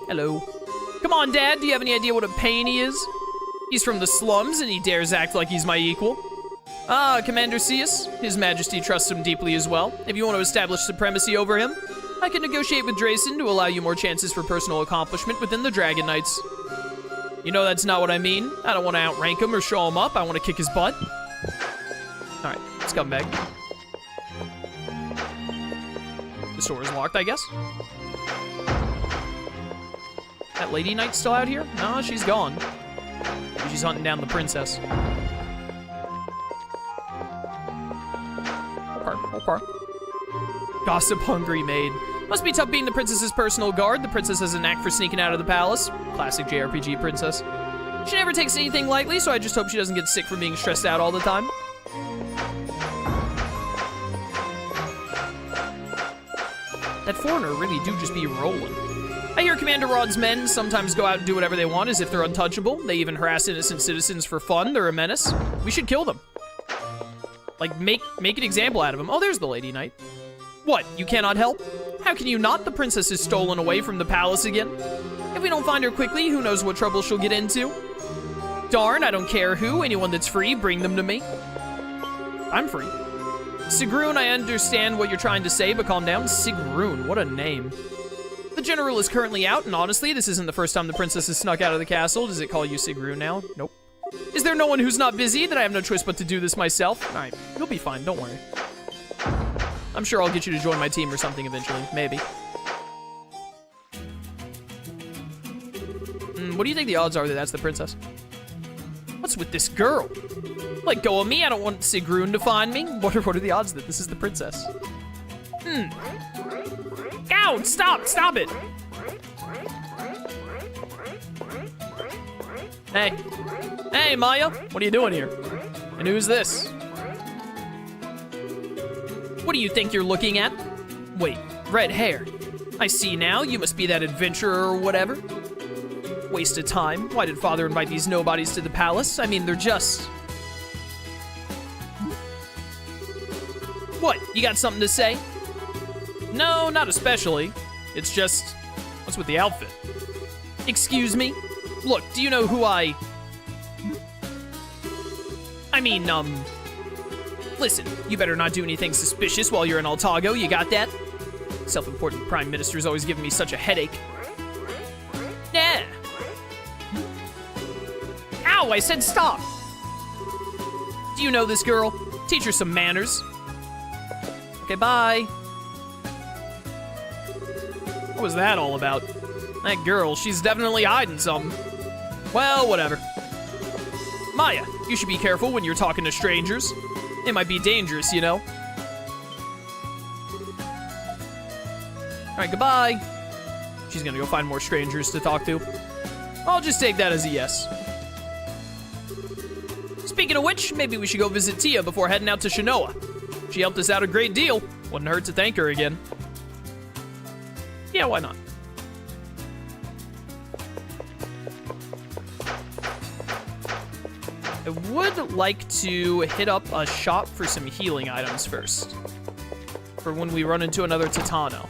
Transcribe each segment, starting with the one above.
Hello. Come on, Dad, do you have any idea what a pain he is? He's from the slums, and he dares act like he's my equal. Ah, Commander Seus. His Majesty trusts him deeply as well. If you want to establish supremacy over him, I can negotiate with Drayson to allow you more chances for personal accomplishment within the Dragon Knights. You know that's not what I mean. I don't want to outrank him or show him up. I want to kick his butt. Alright, let's come back. The store is locked, I guess. That Lady Knight still out here? No, she's gone. She's hunting down the princess. Okay. Gossip-hungry maid. Must be tough being the princess's personal guard. The princess has a knack for sneaking out of the palace. Classic JRPG princess. She never takes anything lightly, so I just hope she doesn't get sick from being stressed out all the time. That foreigner really do just be rolling. I hear Commander Rod's men sometimes go out and do whatever they want as if they're untouchable. They even harass innocent citizens for fun. They're a menace. We should kill them. Like, make an example out of them. Oh, there's the Lady Knight. What, you cannot help? How can you not? The princess is stolen away from the palace again. If we don't find her quickly, who knows what trouble she'll get into? Darn, I don't care who. Anyone that's free, bring them to me. I'm free. Sigrun, I understand what you're trying to say, but calm down. Sigrun, what a name. The general is currently out, and honestly, this isn't the first time the princess has snuck out of the castle. Does it call you Sigrun now? Nope. Is there no one who's not busy? That I have no choice but to do this myself? Alright, you'll be fine, don't worry. I'm sure I'll get you to join my team or something eventually, maybe. What do you think the odds are that that's the princess? What's with this girl? Let go of me, I don't want Sigrun to find me. What are the odds that this is the princess? Ow, stop it! Hey, Maya, what are you doing here? And who's this? What do you think you're looking at? Wait, red hair. I see now, you must be that adventurer or whatever. Waste of time. Why did Father invite these nobodies to the palace? I mean, they're just... What, you got something to say? No, not especially. It's just, what's with the outfit? Excuse me? Look, do you know who I mean, listen, you better not do anything suspicious while you're in Altago, you got that? Self-important prime minister's always giving me such a headache. Yeah. Ow, I said stop. Do you know this girl? Teach her some manners. Okay, bye. What was that all about? That girl, she's definitely hiding something. Well, whatever. Maya, you should be careful when you're talking to strangers. It might be dangerous, you know. Alright, goodbye. She's gonna go find more strangers to talk to. I'll just take that as a yes. Speaking of which, maybe we should go visit Tia before heading out to Shannoa. She helped us out a great deal. Wouldn't hurt to thank her again. Yeah, why not? I would like to hit up a shop for some healing items first. For when we run into another Titano.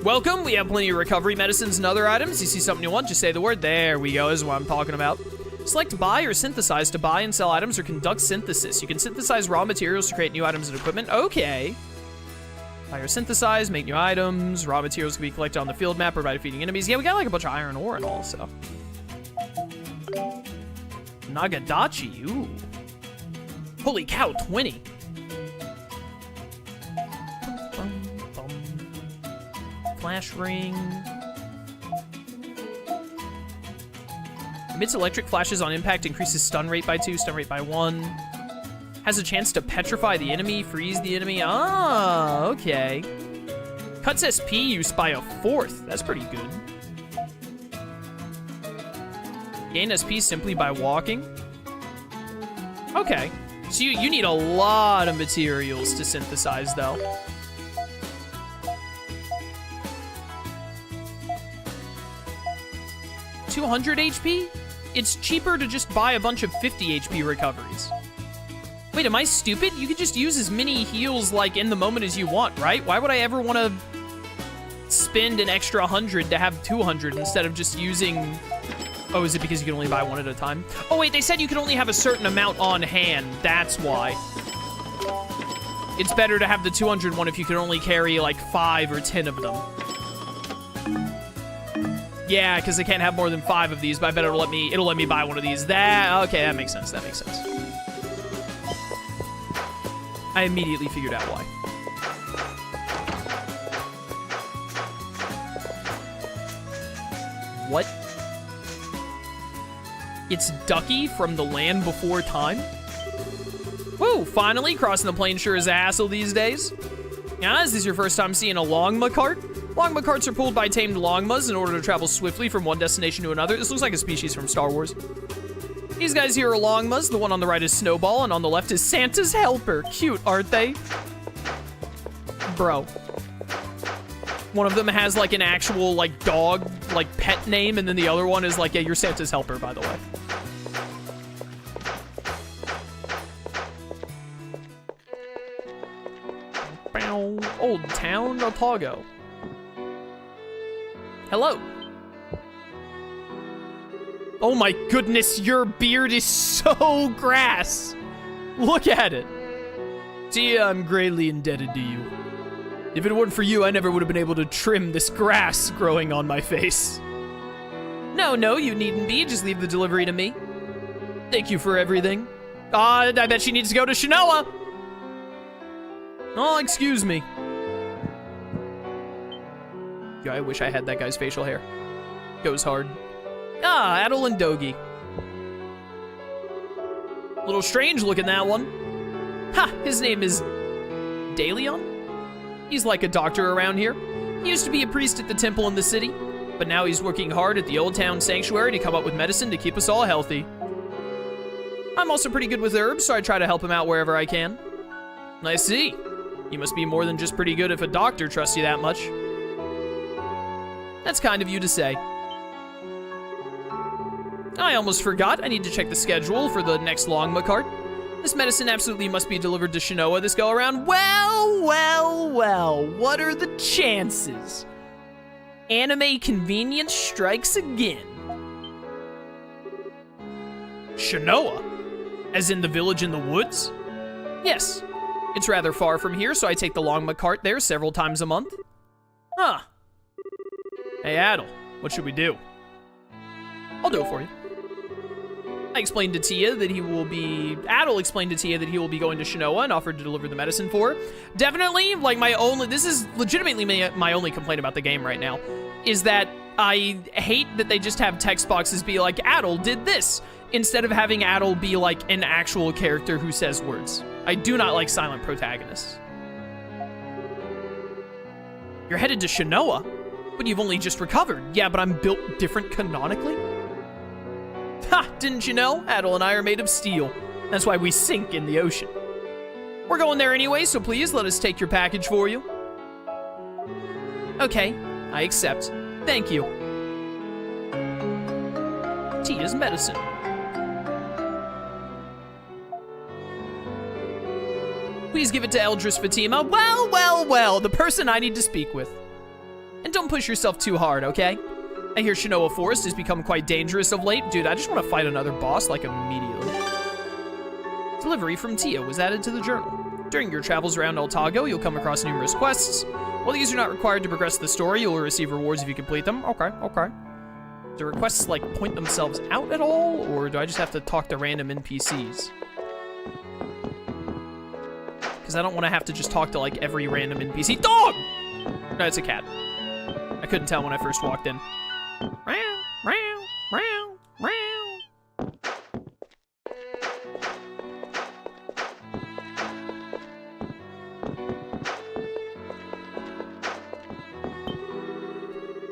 Welcome, we have plenty of recovery medicines and other items. You see something you want, just say the word. There we go, is what I'm talking about. Select buy or synthesize to buy and sell items or conduct synthesis. You can synthesize raw materials to create new items and equipment. Okay. Buy or synthesize, make new items. Raw materials can be collected on the field map or by defeating enemies. Yeah, we got like a bunch of iron ore and all, so. Nagadachi, ooh. Holy cow, 20. Flash ring. Emits electric flashes on impact, increases stun rate by 2, stun rate by 1. Has a chance to petrify the enemy, freeze the enemy. Ah, okay. Cuts SP use by 1/4. That's pretty good. Gain SP simply by walking. Okay. So you need a lot of materials to synthesize, though. $200 HP? It's cheaper to just buy a bunch of 50 HP recoveries. Wait, am I stupid? You can just use as many heals, like, in the moment as you want, right? Why would I ever want to spend an extra 100 to have 200 instead of just using... Oh, is it because you can only buy one at a time? Oh, wait, they said you can only have a certain amount on hand. That's why. It's better to have the 200 one if you can only carry, like, 5 or 10 of them. Yeah, because I can't have more than 5 of these, but I bet it'll let me buy one of these. Okay, that makes sense. That makes sense. I immediately figured out why. What? It's Ducky from the Land Before Time? Woo, finally, crossing the plane sure is a hassle these days. Yeah, is this your first time seeing a longma cart? Longma carts are pulled by tamed longmas in order to travel swiftly from one destination to another. This looks like a species from Star Wars. These guys here are longmas. The one on the right is Snowball, and on the left is Santa's Helper. Cute, aren't they? Bro. One of them has, like, an actual, like, dog, like, pet name, and then the other one is, like, yeah, you're Santa's Helper, by the way. Old Town, Otago. Hello. Oh my goodness, your beard is so grass. Look at it. Tia, I'm greatly indebted to you. If it weren't for you, I never would have been able to trim this grass growing on my face. No, you needn't be. Just leave the delivery to me. Thank you for everything. I bet she needs to go to Shannoa. Oh, excuse me. Yeah, I wish I had that guy's facial hair. Goes hard. Ah, Adel and Dogi. Little strange looking, that one. Ha, his name is Daleon? He's like a doctor around here. He used to be a priest at the temple in the city, but now he's working hard at the Old Town Sanctuary to come up with medicine to keep us all healthy. I'm also pretty good with herbs, so I try to help him out wherever I can. I see. You must be more than just pretty good if a doctor trusts you that much. That's kind of you to say. I almost forgot. I need to check the schedule for the next longma cart. This medicine absolutely must be delivered to Shannoa this go-around. Well, what are the chances? Anime convenience strikes again. Shannoa? As in the village in the woods? Yes. It's rather far from here, so I take the longma cart there several times a month. Huh. Hey, Adel, what should we do? I'll do it for you. Adel explained to Tia that he will be going to Shannoa and offered to deliver the medicine for her. Definitely, like, this is legitimately my only complaint about the game right now, is that I hate that they just have text boxes be like, Adel did this, instead of having Adel be like an actual character who says words. I do not like silent protagonists. You're headed to Shannoa, but you've only just recovered. Yeah, but I'm built different canonically? Ha, didn't you know? Adel and I are made of steel. That's why we sink in the ocean. We're going there anyway, so please let us take your package for you. Okay, I accept. Thank you. Tia's medicine. Please give it to Eldris Fatima. Well, the person I need to speak with. And don't push yourself too hard, okay? I hear Shannoa Forest has become quite dangerous of late. Dude, I just want to fight another boss, like, immediately. Delivery from Tia was added to the journal. During your travels around Otago, you'll come across numerous quests. While these are not required to progress the story, you'll receive rewards if you complete them. Okay. Do requests, like, point themselves out at all? Or do I just have to talk to random NPCs? Because I don't want to have to just talk to, like, every random NPC. Dog! No, it's a cat. I couldn't tell when I first walked in.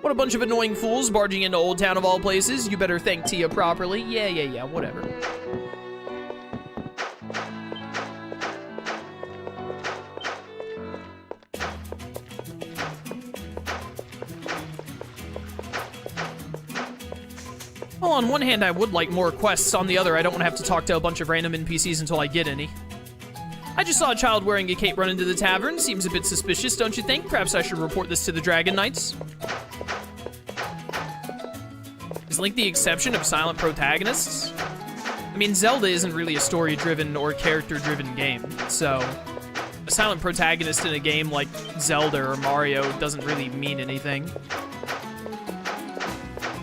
What a bunch of annoying fools barging into Old Town of all places. You better thank Tia properly. Yeah, whatever. Well, on one hand, I would like more quests. On the other, I don't want to have to talk to a bunch of random NPCs until I get any. I just saw a child wearing a cape run into the tavern. Seems a bit suspicious, don't you think? Perhaps I should report this to the Dragon Knights. Is Link the exception of silent protagonists? I mean, Zelda isn't really a story-driven or character-driven game, so a silent protagonist in a game like Zelda or Mario doesn't really mean anything.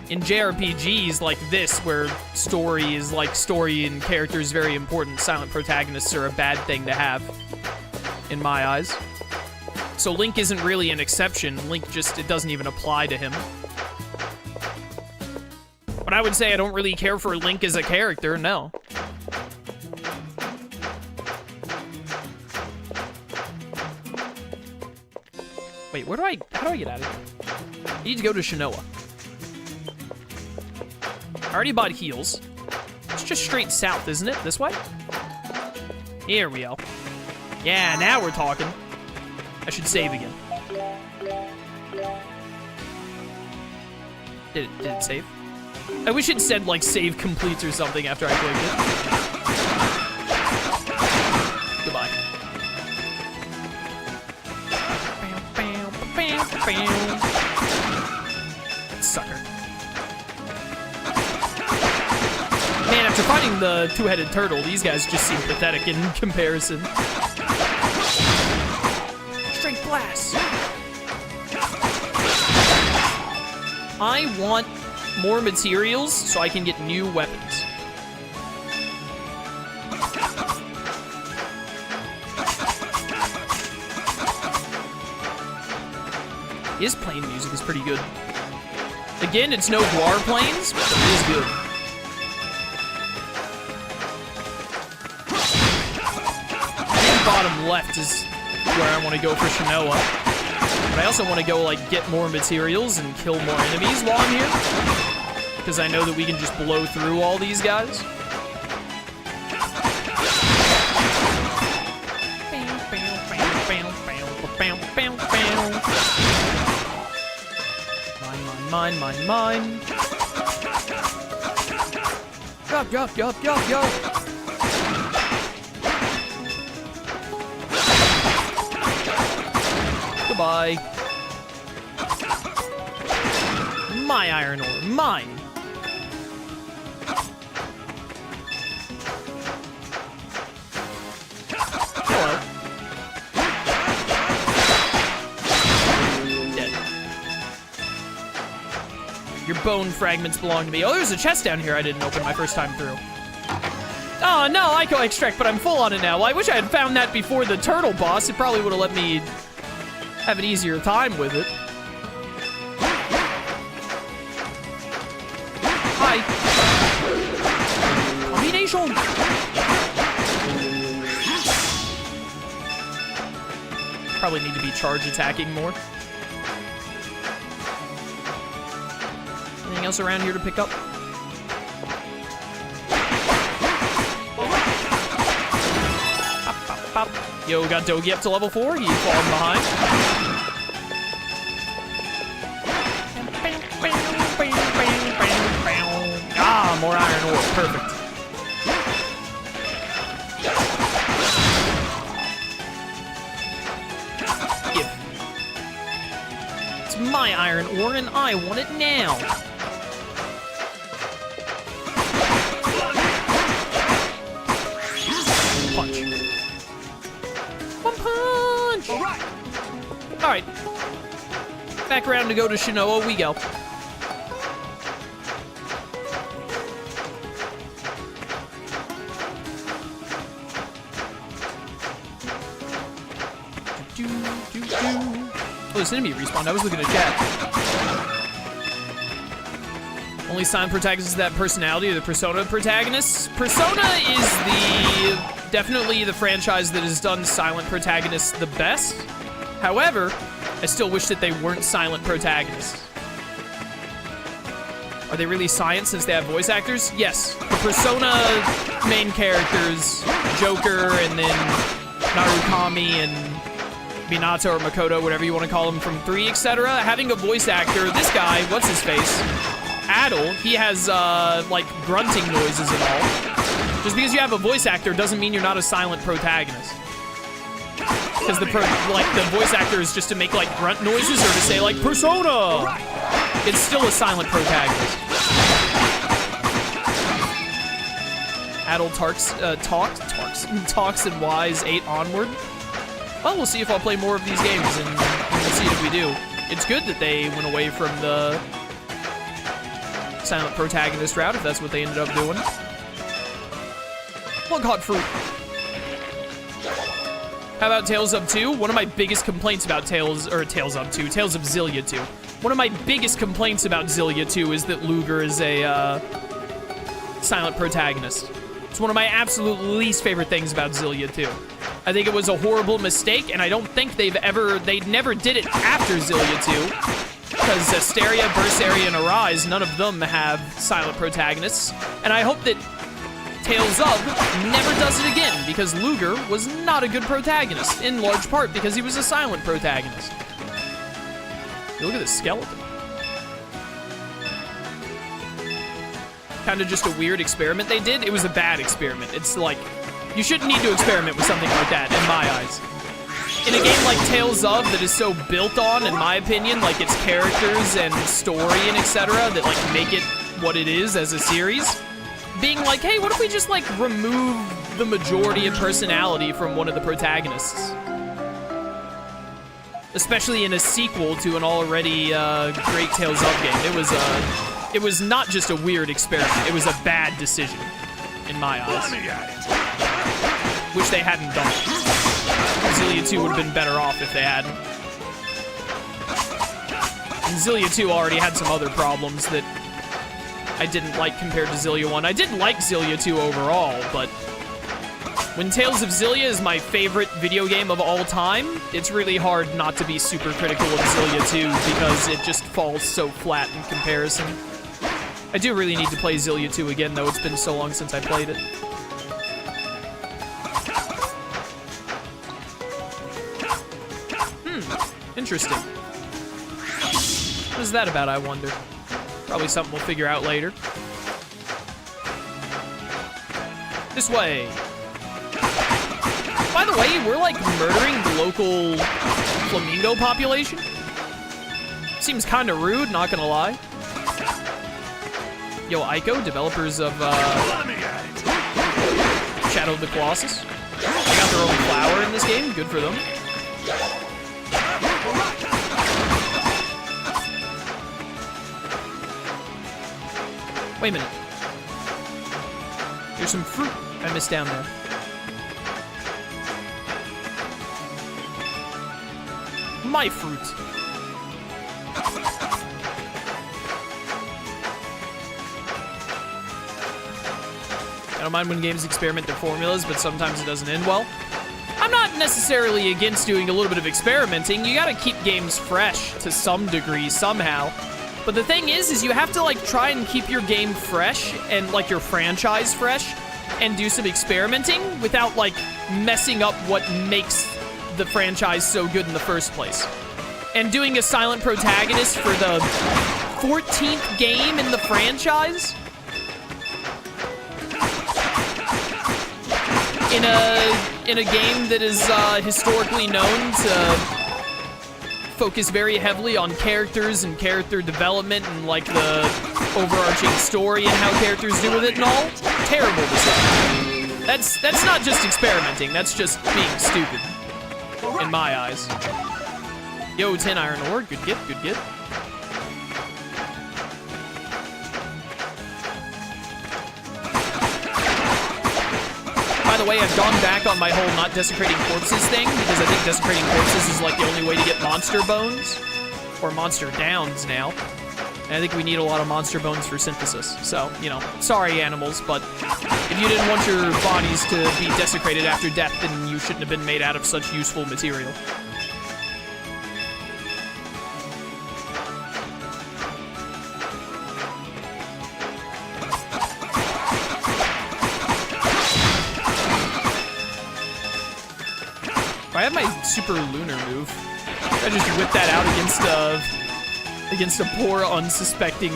In JRPGs like this, where story and character is very important, silent protagonists are a bad thing to have, in my eyes. So Link isn't really an exception. Link just, it doesn't even apply to him. But I would say I don't really care for Link as a character, no. Wait, how do I get out of here? I need to go to Shannoa. I already bought heals. It's just straight south, isn't it? This way? Here we go. Yeah, now we're talking. I should save again. Did it save? I wish it said, like, save completes or something after I clicked it. Goodbye. Sucker. Man, after fighting the two-headed turtle, these guys just seem pathetic in comparison. Straight blast. I want more materials so I can get new weapons. His plane music is pretty good. Again, it's no Guar planes, but it is good. I think bottom left is where I want to go for Shannoa. But I also want to go, like, get more materials and kill more enemies while I'm here. Because I know that we can just blow through all these guys. Mine. Yup. Goodbye. My iron ore. Mine. Hello. Dead. Your bone fragments belong to me. Oh, there's a chest down here I didn't open my first time through. Oh, no, Ico extract, but I'm full on it now. Well, I wish I had found that before the turtle boss. It probably would have let me have an easier time with it. Hi. Combination. Probably need to be charge attacking more. Anything else around here to pick up? Pop. Yo, got Dogi up to level 4. He's falling behind. Ah, more iron ore. Perfect. It's my iron ore, and I want it now. Alright. Back around to go to Shannoa we go. Oh, this enemy respawned. I was looking at chat. Only silent protagonists that personality are the Persona protagonists. Persona is definitely the franchise that has done silent protagonists the best. However, I still wish that they weren't silent protagonists. Are they really silent since they have voice actors? Yes. The Persona main characters, Joker, and then Narukami, and Minato or Makoto, whatever you want to call them, from 3, etc. Having a voice actor, this guy, what's his face? Adel, he has, like, grunting noises and all. Just because you have a voice actor doesn't mean you're not a silent protagonist. Because the voice actor is just to make like grunt noises or to say like persona. It's still a silent protagonist. Adult talks and Wise 8 onward. Well, we'll see if I'll play more of these games, and we'll see if we do. It's good that they went away from the silent protagonist route, if that's what they ended up doing. Plug hot fruit. How about Tales of 2? One of my biggest complaints about Tales of Xillia 2. One of my biggest complaints about Xillia 2 is that Luger is a silent protagonist. It's one of my absolute least favorite things about Xillia 2. I think it was a horrible mistake, and I don't think they never did it after Xillia 2. Because Asteria, Berseria, and Arise, none of them have silent protagonists. And I hope that Tales of never does it again, because Luger was not a good protagonist, in large part because he was a silent protagonist. Look at this skeleton. Kind of just a weird experiment they did. It was a bad experiment. It's like, you shouldn't need to experiment with something like that, in my eyes. In a game like Tales of, that is so built on, in my opinion, like its characters and story and etc., that like make it what it is as a series, being like, hey, what if we just like remove the majority of personality from one of the protagonists? Especially in a sequel to an already great Tales of game. It was not just a weird experiment, it was a bad decision, in my eyes. Which they hadn't done. Xillia 2 would have been better off if they hadn't. And Xillia 2 already had some other problems that I didn't like compared to Xillia 1. I did like Xillia 2 overall, but when Tales of Xillia is my favorite video game of all time, it's really hard not to be super critical of Xillia 2 because it just falls so flat in comparison. I do really need to play Xillia 2 again, though. It's been so long since I played it. Interesting. What is that about, I wonder? Probably something we'll figure out later. This way. By the way, we're like murdering the local flamingo population. Seems kind of rude, not gonna lie. Yo, Ico, developers of Shadow of the Colossus. They got their own flower in this game, good for them. Wait a minute. There's some fruit I missed down there. My fruit. I don't mind when games experiment their formulas, but sometimes it doesn't end well. I'm not necessarily against doing a little bit of experimenting. You gotta keep games fresh to some degree, somehow. But the thing is you have to like try and keep your game fresh and like your franchise fresh and do some experimenting without like messing up what makes the franchise so good in the first place. And doing a silent protagonist for the 14th game in the franchise? In a game that is historically known to focus very heavily on characters and character development and like the overarching story and how characters do with it and all. Terrible decision. That's not just experimenting, that's just being stupid. In my eyes. Yo, 10 iron ore, good get, good get. By the way, I've gone back on my whole not desecrating corpses thing because I think desecrating corpses is like the only way to get monster bones or monster downs now. And I think we need a lot of monster bones for synthesis. So, you know, sorry animals, but if you didn't want your bodies to be desecrated after death, then you shouldn't have been made out of such useful material. If I had my super lunar move, I just whip that out against a poor, unsuspecting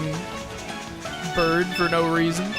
bird for no reason.